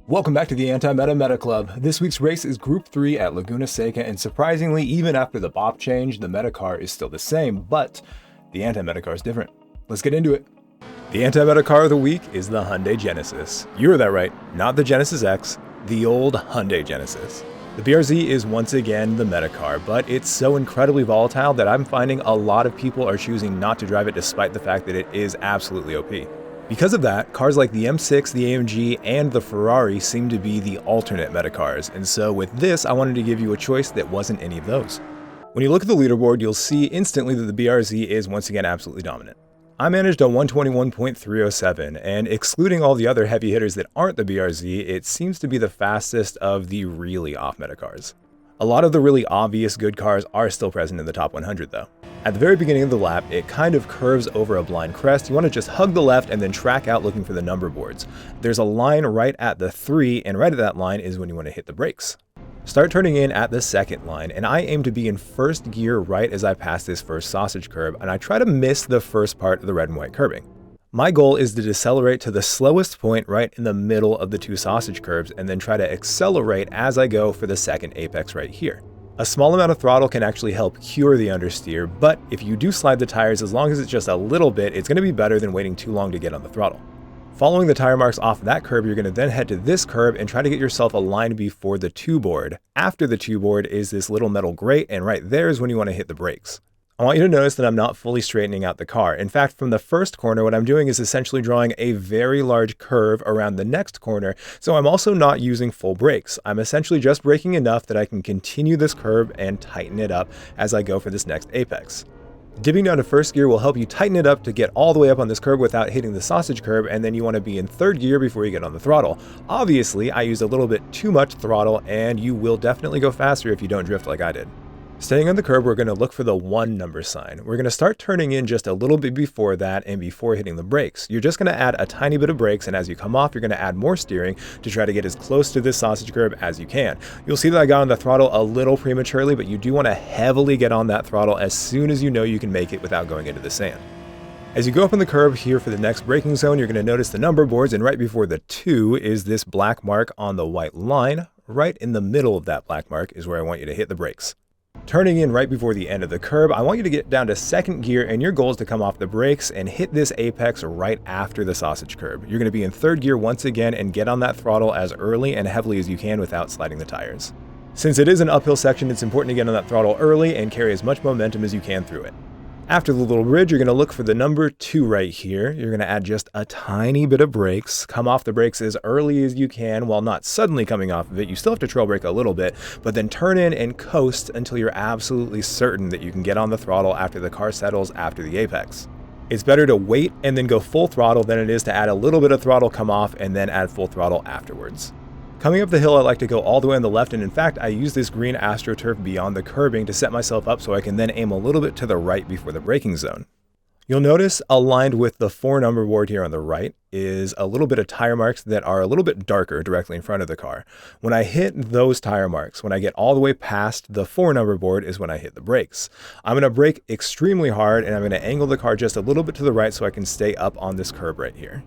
Welcome back to the Anti-Meta Meta Club. This week's race is Group 3 at Laguna Seca, and surprisingly, even after the Bape change, the meta car is still the same, but the anti-meta car is different. Let's get into it. The anti-meta car of the week is the Hyundai Genesis. You heard that right, not the Genesis X, the old Hyundai Genesis. The BRZ is once again the meta car, but it's so incredibly volatile that I'm finding a lot of people are choosing not to drive it despite the fact that it is absolutely OP. Because of that, cars like the M6, the AMG, and the Ferrari seem to be the alternate meta cars, and so with this, I wanted to give you a choice that wasn't any of those. When you look at the leaderboard, you'll see instantly that the BRZ is once again absolutely dominant. I managed a 121.307, and excluding all the other heavy hitters that aren't the BRZ, it seems to be the fastest of the really off-meta cars. A lot of the really obvious good cars are still present in the top 100 though. At the very beginning of the lap, it kind of curves over a blind crest. You want to just hug the left and then track out looking for the number boards. There's a line right at the 3, and right at that line is when you want to hit the brakes. Start turning in at the second line, and I aim to be in first gear right as I pass this first sausage curb, and I try to miss the first part of the red and white curbing. My goal is to decelerate to the slowest point right in the middle of the two sausage curbs and then try to accelerate as I go for the second apex right here. A small amount of throttle can actually help cure the understeer, but if you do slide the tires, as long as it's just a little bit, it's going to be better than waiting too long to get on the throttle. Following the tire marks off that curb, you're going to then head to this curb and try to get yourself aligned before the 2 board. After the 2 board is this little metal grate, and right there is when you want to hit the brakes. I want you to notice that I'm not fully straightening out the car. In fact, from the first corner, what I'm doing is essentially drawing a very large curve around the next corner, so I'm also not using full brakes. I'm essentially just braking enough that I can continue this curve and tighten it up as I go for this next apex. Dipping down to first gear will help you tighten it up to get all the way up on this curb without hitting the sausage curb, and then you want to be in third gear before you get on the throttle. Obviously, I used a little bit too much throttle, and you will definitely go faster if you don't drift like I did. Staying on the curb, we're going to look for the 1 number sign. We're going to start turning in just a little bit before that and before hitting the brakes. You're just going to add a tiny bit of brakes, and as you come off, you're going to add more steering to try to get as close to this sausage curb as you can. You'll see that I got on the throttle a little prematurely, but you do want to heavily get on that throttle as soon as you know you can make it without going into the sand. As you go up on the curb here for the next braking zone, you're going to notice the number boards, and right before the 2 is this black mark on the white line. Right in the middle of that black mark is where I want you to hit the brakes. Turning in right before the end of the curb, I want you to get down to second gear, and your goal is to come off the brakes and hit this apex right after the sausage curb. You're going to be in third gear once again and get on that throttle as early and heavily as you can without sliding the tires. Since it is an uphill section, it's important to get on that throttle early and carry as much momentum as you can through it. After the little bridge, you're going to look for the number 2 right here. You're going to add just a tiny bit of brakes, come off the brakes as early as you can while not suddenly coming off of it. You still have to trail brake a little bit, but then turn in and coast until you're absolutely certain that you can get on the throttle after the car settles after the apex. It's better to wait and then go full throttle than it is to add a little bit of throttle, come off, and then add full throttle afterwards. Coming up the hill, I like to go all the way on the left, and in fact, I use this green AstroTurf beyond the curbing to set myself up so I can then aim a little bit to the right before the braking zone. You'll notice aligned with the 4 number board here on the right is a little bit of tire marks that are a little bit darker directly in front of the car. When I hit those tire marks, when I get all the way past the 4 number board is when I hit the brakes. I'm going to brake extremely hard, and I'm going to angle the car just a little bit to the right so I can stay up on this curb right here.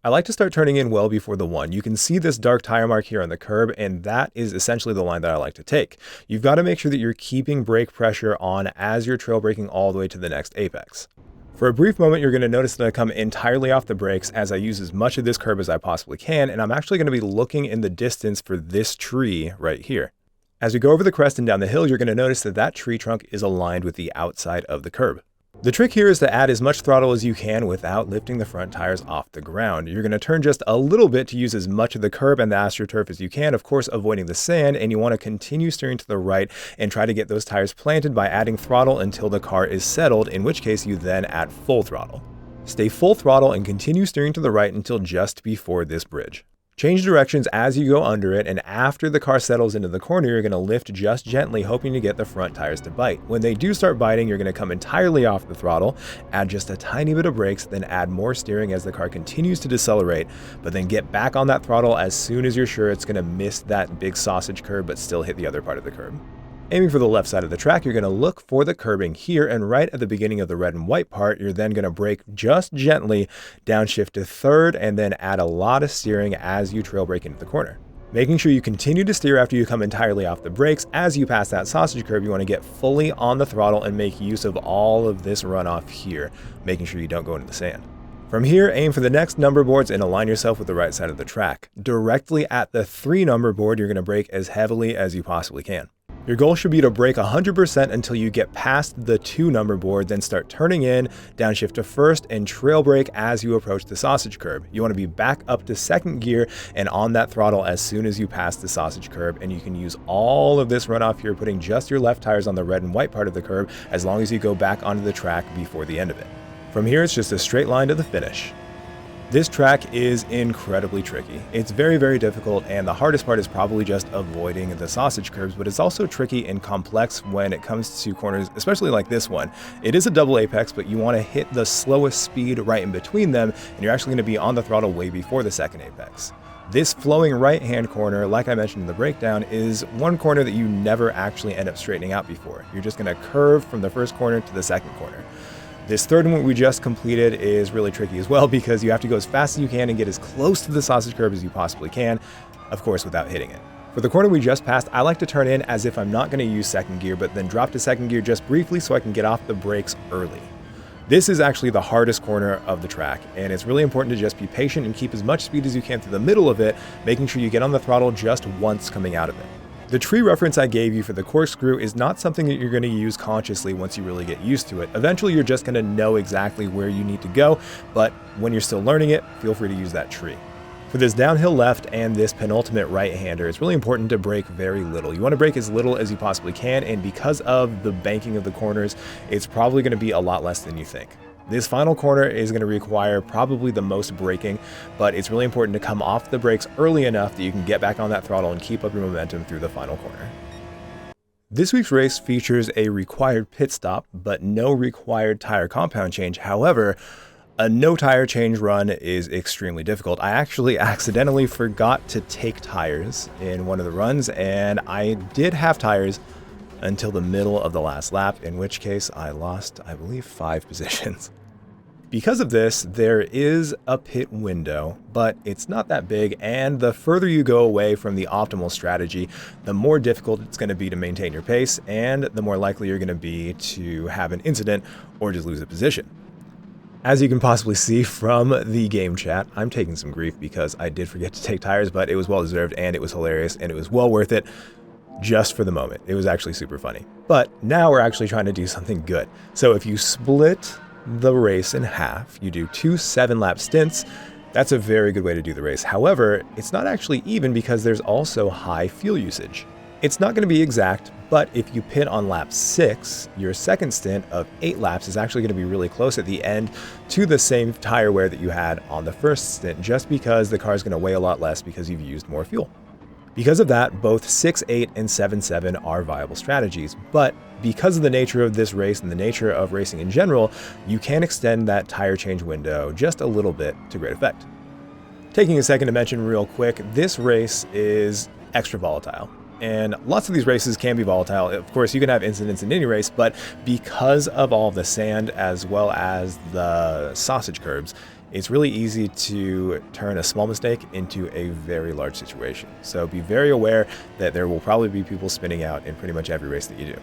I like to start turning in well before the 1. You can see this dark tire mark here on the curb, and that is essentially the line that I like to take. You've got to make sure that you're keeping brake pressure on as you're trail braking all the way to the next apex. For a brief moment, you're going to notice that I come entirely off the brakes as I use as much of this curb as I possibly can, and I'm actually going to be looking in the distance for this tree right here. As we go over the crest and down the hill, you're going to notice that that tree trunk is aligned with the outside of the curb. The trick here is to add as much throttle as you can without lifting the front tires off the ground. You're going to turn just a little bit to use as much of the curb and the AstroTurf as you can, of course avoiding the sand, and you want to continue steering to the right and try to get those tires planted by adding throttle until the car is settled, in which case you then add full throttle. Stay full throttle and continue steering to the right until just before this bridge. Change directions as you go under it, and after the car settles into the corner, you're going to lift just gently, hoping to get the front tires to bite. When they do start biting, you're going to come entirely off the throttle, add just a tiny bit of brakes, then add more steering as the car continues to decelerate, but then get back on that throttle as soon as you're sure it's going to miss that big sausage curb but still hit the other part of the curb. Aiming for the left side of the track, you're going to look for the curbing here, and right at the beginning of the red and white part, you're then going to brake just gently, downshift to third, and then add a lot of steering as you trail brake into the corner. Making sure you continue to steer after you come entirely off the brakes. As you pass that sausage curb, you want to get fully on the throttle and make use of all of this runoff here, making sure you don't go into the sand. From here, aim for the next number boards and align yourself with the right side of the track. Directly at the 3 number board, you're going to brake as heavily as you possibly can. Your goal should be to brake 100% until you get past the 2 number board, then start turning in, downshift to first, and trail brake as you approach the sausage curb. You want to be back up to second gear and on that throttle as soon as you pass the sausage curb, and you can use all of this runoff here, putting just your left tires on the red and white part of the curb as long as you go back onto the track before the end of it. From here, it's just a straight line to the finish. This track is incredibly tricky. It's very, very difficult, and the hardest part is probably just avoiding the sausage curbs, but it's also tricky and complex when it comes to corners, especially like this one. It is a double apex, but you want to hit the slowest speed right in between them, and you're actually going to be on the throttle way before the second apex. This flowing right-hand corner, like I mentioned in the breakdown, is one corner that you never actually end up straightening out before. You're just going to curve from the first corner to the second corner. This third one we just completed is really tricky as well because you have to go as fast as you can and get as close to the sausage curb as you possibly can, of course without hitting it. For the corner we just passed, I like to turn in as if I'm not going to use second gear, but then drop to second gear just briefly so I can get off the brakes early. This is actually the hardest corner of the track, and it's really important to just be patient and keep as much speed as you can through the middle of it, making sure you get on the throttle just once coming out of it. The tree reference I gave you for the corkscrew is not something that you're going to use consciously once you really get used to it. Eventually, you're just going to know exactly where you need to go, but when you're still learning it, feel free to use that tree. For this downhill left and this penultimate right-hander, it's really important to brake very little. You want to brake as little as you possibly can, and because of the banking of the corners, it's probably going to be a lot less than you think. This final corner is going to require probably the most braking, but it's really important to come off the brakes early enough that you can get back on that throttle and keep up your momentum through the final corner. This week's race features a required pit stop, but no required tire compound change. However, a no tire change run is extremely difficult. I actually accidentally forgot to take tires in one of the runs, and I did have tires until the middle of the last lap, in which case I lost, I believe, 5 positions. Because of this, there is a pit window, but it's not that big, and the further you go away from the optimal strategy, the more difficult it's going to be to maintain your pace, and the more likely you're going to be to have an incident or just lose a position. As you can possibly see from the game chat, I'm taking some grief because I did forget to take tires, but it was well deserved, and it was hilarious, and it was well worth it just for the moment. It was actually super funny. But now we're actually trying to do something good. So if you split the race in half, you do 2 7-lap stints, that's a very good way to do the race. However, it's not actually even because there's also high fuel usage. It's not going to be exact, but if you pit on lap 6, your second stint of 8 laps is actually going to be really close at the end to the same tire wear that you had on the first stint, just because the car is going to weigh a lot less because you've used more fuel. Because of that, both 6-8 and 7-7 are viable strategies, but because of the nature of this race and the nature of racing in general, you can extend that tire change window just a little bit to great effect. Taking a second to mention real quick, this race is extra volatile. And lots of these races can be volatile. Of course, you can have incidents in any race, but because of all the sand as well as the sausage curbs, it's really easy to turn a small mistake into a very large situation. So be very aware that there will probably be people spinning out in pretty much every race that you do.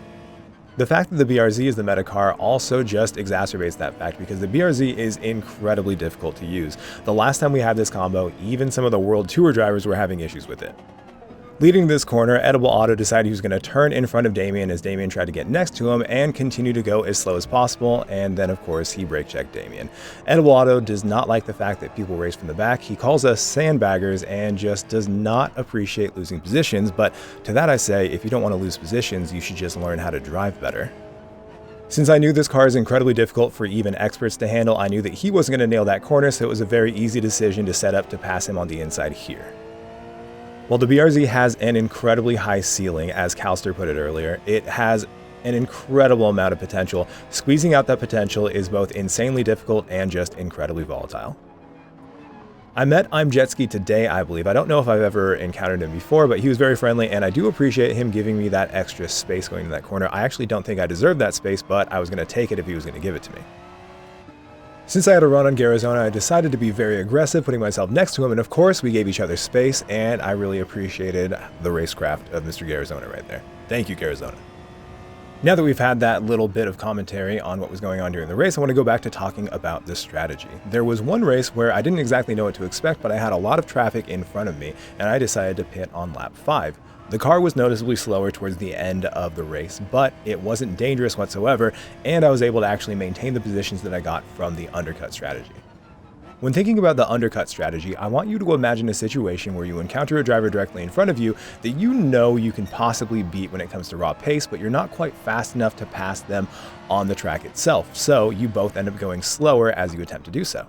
The fact that the BRZ is the meta car also just exacerbates that fact because the BRZ is incredibly difficult to use. The last time we had this combo, even some of the World Tour drivers were having issues with it. Leading this corner, Edible Auto decided he was going to turn in front of Damien as Damien tried to get next to him and continue to go as slow as possible, and then of course he brake checked Damien. Edible Auto does not like the fact that people race from the back. He calls us sandbaggers and just does not appreciate losing positions, but to that I say, if you don't want to lose positions, you should just learn how to drive better. Since I knew this car is incredibly difficult for even experts to handle, I knew that he wasn't going to nail that corner, so it was a very easy decision to set up to pass him on the inside here. While the BRZ has an incredibly high ceiling, as Calster put it earlier, it has an incredible amount of potential. Squeezing out that potential is both insanely difficult and just incredibly volatile. I met I'm Jetski today, I believe. I don't know if I've ever encountered him before, but he was very friendly, and I do appreciate him giving me that extra space going to that corner. I actually don't think I deserved that space, but I was going to take it if he was going to give it to me. Since I had a run on Garizona, I decided to be very aggressive, putting myself next to him, and of course, we gave each other space, and I really appreciated the racecraft of Mr. Garizona right there. Thank you, Garizona. Now that we've had that little bit of commentary on what was going on during the race, I want to go back to talking about the strategy. There was one race where I didn't exactly know what to expect, but I had a lot of traffic in front of me, and I decided to pit on lap 5. The car was noticeably slower towards the end of the race, but it wasn't dangerous whatsoever, and I was able to actually maintain the positions that I got from the undercut strategy. When thinking about the undercut strategy, I want you to imagine a situation where you encounter a driver directly in front of you that you know you can possibly beat when it comes to raw pace, but you're not quite fast enough to pass them on the track itself, so you both end up going slower as you attempt to do so.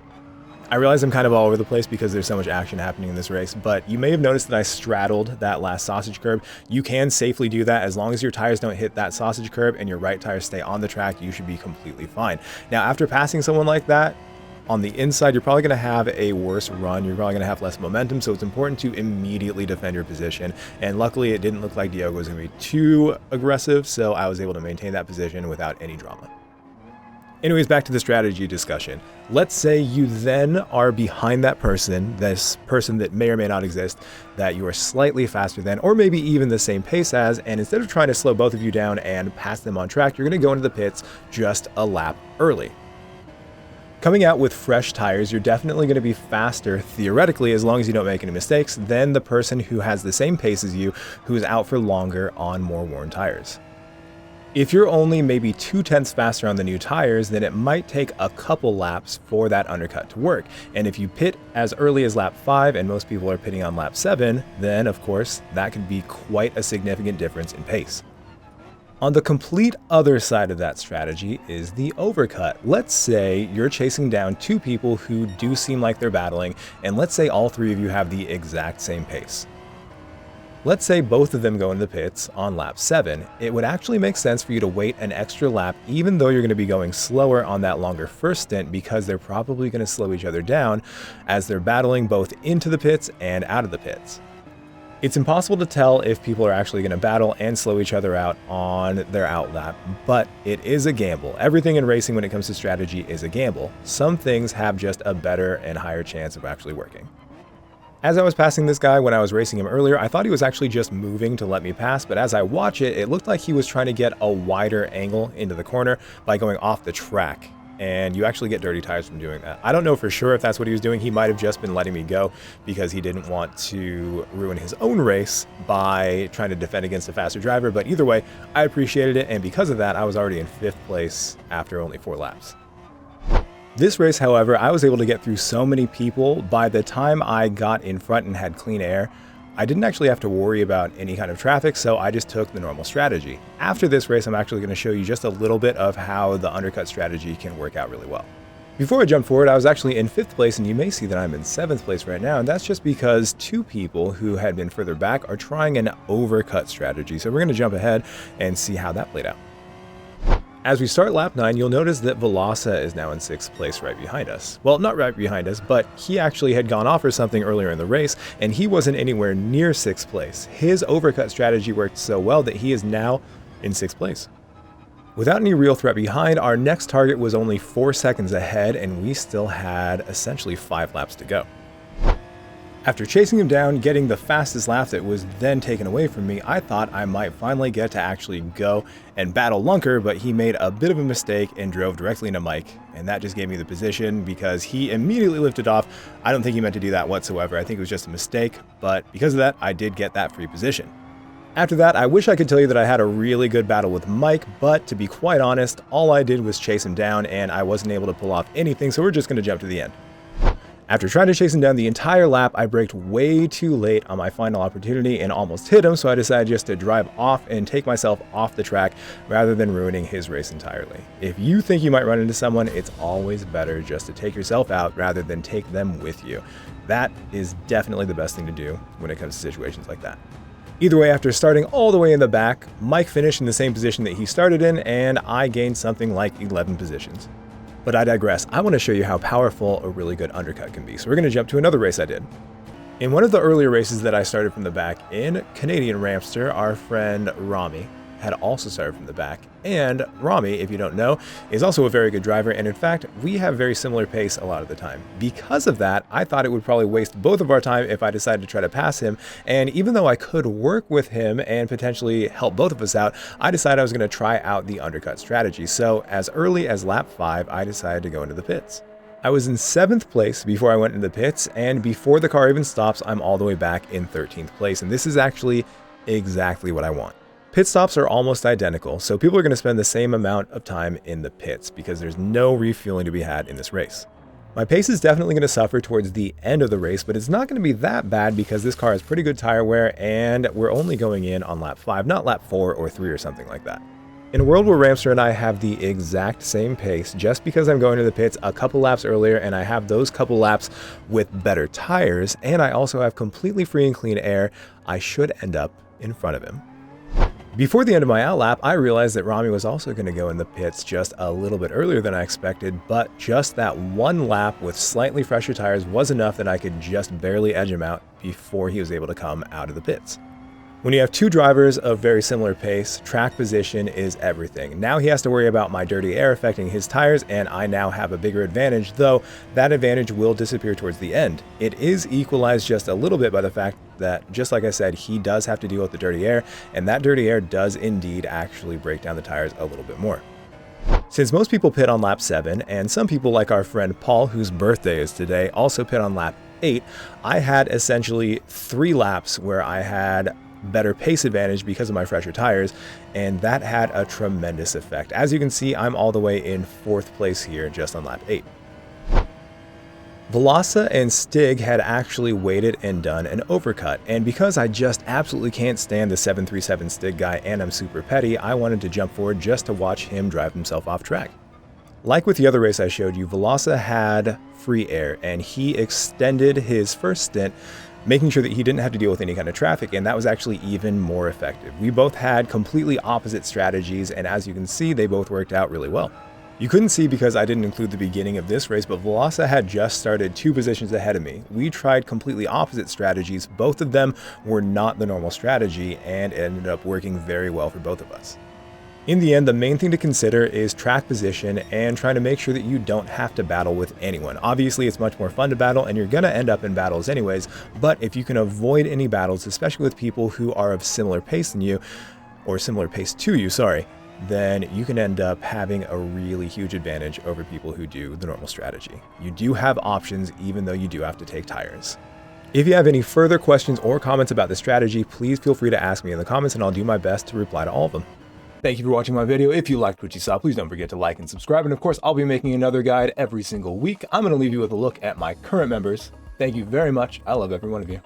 I realize I'm kind of all over the place because there's so much action happening in this race, but you may have noticed that I straddled that last sausage curb. You can safely do that as long as your tires don't hit that sausage curb and your right tires stay on the track. You should be completely fine. Now, after passing someone like that, on the inside, you're probably going to have a worse run. You're probably going to have less momentum, so it's important to immediately defend your position. And luckily, it didn't look like Diogo was going to be too aggressive, so I was able to maintain that position without any drama. Anyways, back to the strategy discussion. Let's say you then are behind that person, this person that may or may not exist, that you are slightly faster than, or maybe even the same pace as, and instead of trying to slow both of you down and pass them on track, you're going to go into the pits just a lap early. Coming out with fresh tires, you're definitely going to be faster, theoretically, as long as you don't make any mistakes, than the person who has the same pace as you, who is out for longer on more worn tires. If you're only maybe 2/10 faster on the new tires, then it might take a couple laps for that undercut to work. And if you pit as early as lap 5, and most people are pitting on lap 7, then of course, that could be quite a significant difference in pace. On the complete other side of that strategy is the overcut. Let's say you're chasing down two people who do seem like they're battling, and let's say all three of you have the exact same pace. Let's say both of them go into the pits on lap 7. It would actually make sense for you to wait an extra lap, even though you're going to be going slower on that longer first stint, because they're probably going to slow each other down as they're battling both into the pits and out of the pits. It's impossible to tell if people are actually going to battle and slow each other out on their out lap, but it is a gamble. Everything in racing when it comes to strategy is a gamble. Some things have just a better and higher chance of actually working. As I was passing this guy when I was racing him earlier, I thought he was actually just moving to let me pass, but as I watch it, it looked like he was trying to get a wider angle into the corner by going off the track. And you actually get dirty tires from doing that. I don't know for sure if that's what he was doing. He might have just been letting me go because he didn't want to ruin his own race by trying to defend against a faster driver. But either way, I appreciated it, and because of that, I was already in 5th place after only 4 laps. This race, however, I was able to get through so many people. By the time I got in front and had clean air, I didn't actually have to worry about any kind of traffic, so I just took the normal strategy. After this race, I'm actually going to show you just a little bit of how the undercut strategy can work out really well. Before I jump forward, I was actually in 5th place, and you may see that I'm in 7th place right now, and that's just because 2 people who had been further back are trying an overcut strategy. So we're going to jump ahead and see how that played out. As we start lap 9, you'll notice that Velasa is now in 6th place right behind us. Well, not right behind us, but he actually had gone off for something earlier in the race, and he wasn't anywhere near 6th place. His overcut strategy worked so well that he is now in 6th place. Without any real threat behind, our next target was only 4 seconds ahead, and we still had essentially 5 laps to go. After chasing him down, getting the fastest lap that was then taken away from me, I thought I might finally get to actually go and battle Lunker, but he made a bit of a mistake and drove directly into Mike, and that just gave me the position because he immediately lifted off. I don't think he meant to do that whatsoever. I think it was just a mistake, but because of that, I did get that free position. After that, I wish I could tell you that I had a really good battle with Mike, but to be quite honest, all I did was chase him down and I wasn't able to pull off anything, so we're just going to jump to the end. After trying to chase him down the entire lap, I braked way too late on my final opportunity and almost hit him, so I decided just to drive off and take myself off the track rather than ruining his race entirely. If you think you might run into someone, it's always better just to take yourself out rather than take them with you. That is definitely the best thing to do when it comes to situations like that. Either way, after starting all the way in the back, Mike finished in the same position that he started in, and I gained something like 11 positions. But I digress. I want to show you how powerful a really good undercut can be. So we're going to jump to another race I did. In one of the earlier races that I started from the back in Canadian Rampster, our friend Rami had also started from the back. And Rami, if you don't know, is also a very good driver. And in fact, we have very similar pace a lot of the time. Because of that, I thought it would probably waste both of our time if I decided to try to pass him. And even though I could work with him and potentially help both of us out, I decided I was going to try out the undercut strategy. So as early as lap 5, I decided to go into the pits. I was in 7th place before I went into the pits, and before the car even stops, I'm all the way back in 13th place. And this is actually exactly what I want. Pit stops are almost identical, so people are going to spend the same amount of time in the pits because there's no refueling to be had in this race. My pace is definitely going to suffer towards the end of the race, but it's not going to be that bad because this car has pretty good tire wear and we're only going in on lap 5, not lap 4 or 3 or something like that. In a world where Ramster and I have the exact same pace, just because I'm going to the pits a couple laps earlier and I have those couple laps with better tires, and I also have completely free and clean air, I should end up in front of him. Before the end of my outlap, I realized that Rami was also going to go in the pits just a little bit earlier than I expected, but just that one lap with slightly fresher tires was enough that I could just barely edge him out before he was able to come out of the pits. When you have two drivers of very similar pace, track position is everything. Now he has to worry about my dirty air affecting his tires, and I now have a bigger advantage, though that advantage will disappear towards the end. It is equalized just a little bit by the fact that, just like I said, he does have to deal with the dirty air, and that dirty air does indeed actually break down the tires a little bit more. Since most people pit on lap 7, and some people like our friend Paul, whose birthday is today, also pit on lap 8, I had essentially 3 laps where I had better pace advantage because of my fresher tires, and that had a tremendous effect. As you can see, I'm all the way in 4th place here just on lap 8. Velasa and Stig had actually waited and done an overcut, and because I just absolutely can't stand the 737 Stig guy and I'm super petty, I wanted to jump forward just to watch him drive himself off track. Like with the other race I showed you, Velasa had free air and he extended his first stint, making sure that he didn't have to deal with any kind of traffic, and that was actually even more effective. We both had completely opposite strategies, and as you can see, they both worked out really well. You couldn't see because I didn't include the beginning of this race, but Velasa had just started 2 positions ahead of me. We tried completely opposite strategies. Both of them were not the normal strategy, and it ended up working very well for both of us. In the end, the main thing to consider is track position and trying to make sure that you don't have to battle with anyone. Obviously, it's much more fun to battle and you're going to end up in battles anyways, but if you can avoid any battles, especially with people who are of similar pace than you, or similar pace to you, then you can end up having a really huge advantage over people who do the normal strategy. You do have options even though you do have to take tires. If you have any further questions or comments about the strategy, please feel free to ask me in the comments and I'll do my best to reply to all of them. Thank you for watching my video. If you liked what you saw, please don't forget to like and subscribe. And of course, I'll be making another guide every single week. I'm going to leave you with a look at my current members. Thank you very much. I love every one of you.